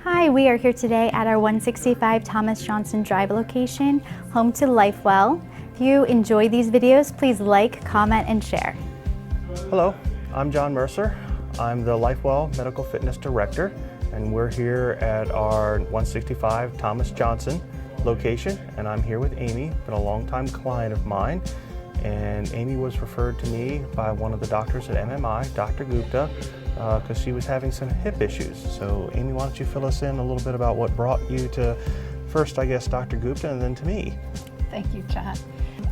Hi, we are here today at our 165 Thomas Johnson Drive location, home to LIFEwell. If you enjoy these videos, please like, comment, and share. Hello, I'm John Mercer. I'm the LIFEwell Medical Fitness Director, and we're here at our 165 Thomas Johnson location, and I'm here with Amy, been a longtime client of mine, and Amy was referred to me by one of the doctors at MMI, Dr. Gupta, because she was having some hip issues. So Amy, why don't you fill us in a little bit about what brought you to first, I guess, Dr. Gupta and then to me. Thank you, John.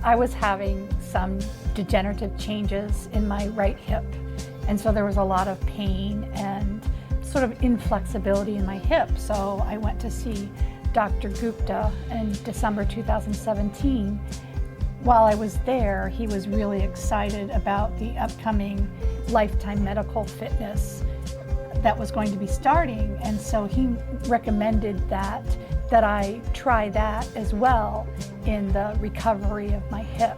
I was having some degenerative changes in my right hip, and so there was a lot of pain and sort of inflexibility in my hip. So I went to see Dr. Gupta in December 2017. While I was there, he was really excited about the upcoming Lifetime Medical Fitness that was going to be starting, and so he recommended that I try that as well in the recovery of my hip.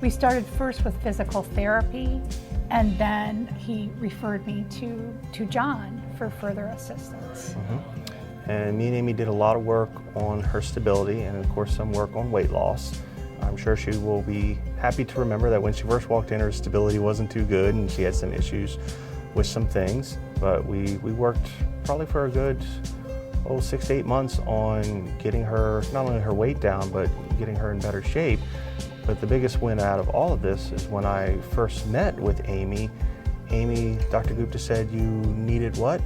We started first with physical therapy, and then he referred me to John for further assistance. And me and Amy did a lot of work on her stability and of course some work on weight loss. I'm sure she will be happy to remember that when she first walked in, her stability wasn't too good and she had some issues with some things. But we worked probably for a good 6 to 8 months on getting her, not only her weight down, but getting her in better shape. But the biggest win out of all of this is when I first met with Amy, Dr. Gupta said you needed what?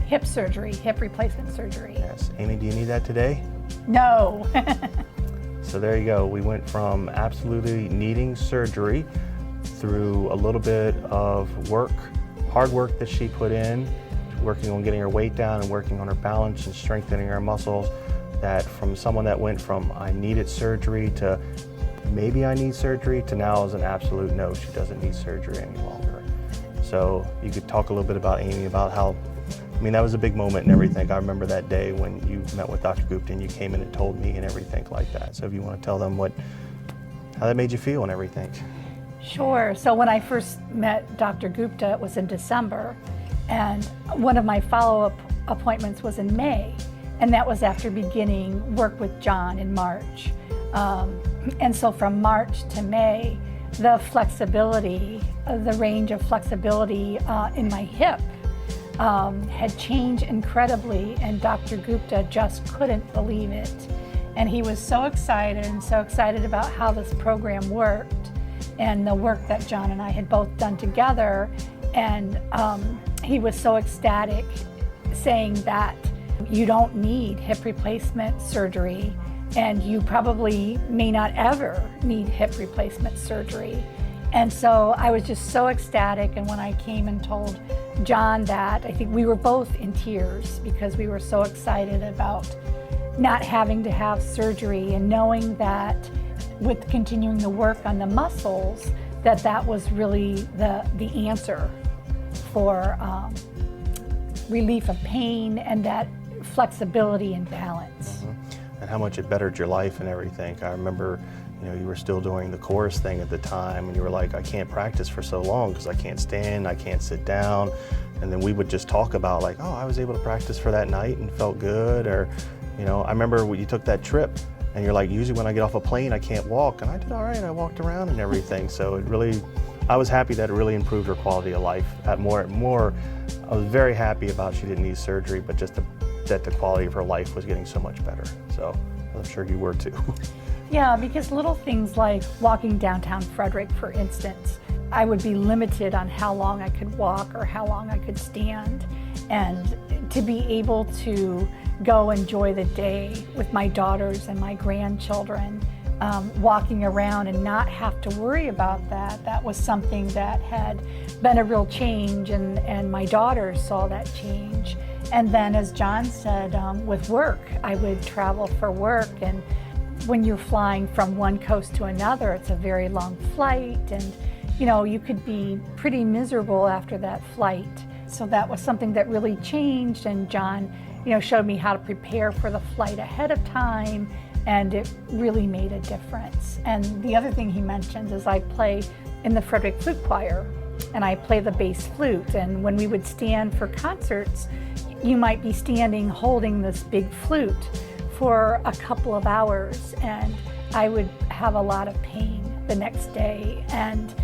Hip surgery, hip replacement surgery. Yes. Amy, do you need that today? No. So there you go. We went from absolutely needing surgery through a little bit of work, hard work that she put in, working on getting her weight down and working on her balance and strengthening her muscles, that from someone that went from I needed surgery to maybe I need surgery to now is an absolute no, she doesn't need surgery any longer. So you could talk a little bit about Amy, about how, I mean, that was a big moment and everything. I remember that day when you met with Dr. Gupta and you came in and told me and everything like that. So if you want to tell them how that made you feel and everything. Sure. So when I first met Dr. Gupta, it was in December, and one of my follow-up appointments was in May, and that was after beginning work with John in March. And so from March to May, the flexibility, the range of flexibility in my hip had changed incredibly, and Dr. Gupta just couldn't believe it. And he was so excited about how this program worked and the work that John and I had both done together. And he was so ecstatic, saying that you don't need hip replacement surgery, and you probably may not ever need hip replacement surgery. And so I was just so ecstatic, and when I came and told John that, I think we were both in tears because we were so excited about not having to have surgery and knowing that with continuing the work on the muscles, that was really the answer for relief of pain and that flexibility and balance. And how much it bettered your life and everything. I remember, you were still doing the chorus thing at the time, and you were like, I can't practice for so long because I can't stand, I can't sit down. And then we would just talk about like, oh, I was able to practice for that night and felt good. Or, I remember when you took that trip and you're like, usually when I get off a plane, I can't walk. And I did all right, I walked around and everything. So it really, I was happy that it really improved her quality of life. I was very happy about she didn't need surgery, but just that the quality of her life was getting so much better. So I'm sure you were too. Yeah, because little things like walking downtown Frederick, for instance, I would be limited on how long I could walk or how long I could stand. And to be able to go enjoy the day with my daughters and my grandchildren, walking around and not have to worry about that was something that had been a real change, and my daughters saw that change. And then, as John said, with work, I would travel for work, and when you're flying from one coast to another, it's a very long flight, and you could be pretty miserable after that flight. So that was something that really changed, and John showed me how to prepare for the flight ahead of time, and it really made a difference. And the other thing he mentioned is I play in the Frederick Flute Choir, and I play the bass flute. And when we would stand for concerts, you might be standing holding this big flute for a couple of hours, and I would have a lot of pain the next day and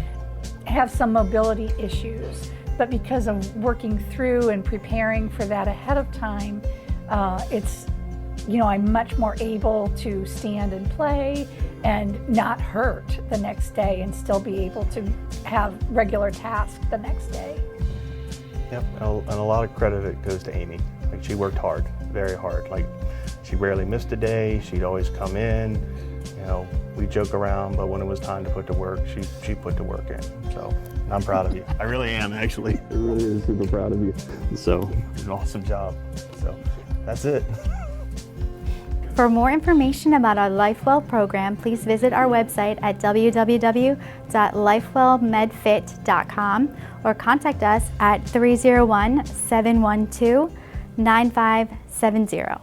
have some mobility issues. But because of working through and preparing for that ahead of time, I'm much more able to stand and play and not hurt the next day and still be able to have regular tasks the next day. Yep, and a lot of credit goes to Amy. Like, she worked hard, very hard. Like, she rarely missed a day. She'd always come in. We joke around, but when it was time to put to work, she put the work in. So I'm proud of you. I really am, actually. I really am super proud of you. So you did an awesome job. So that's it. For more information about our LIFEwell program, please visit our website at www.lifewellmedfit.com or contact us at 301-712-9570.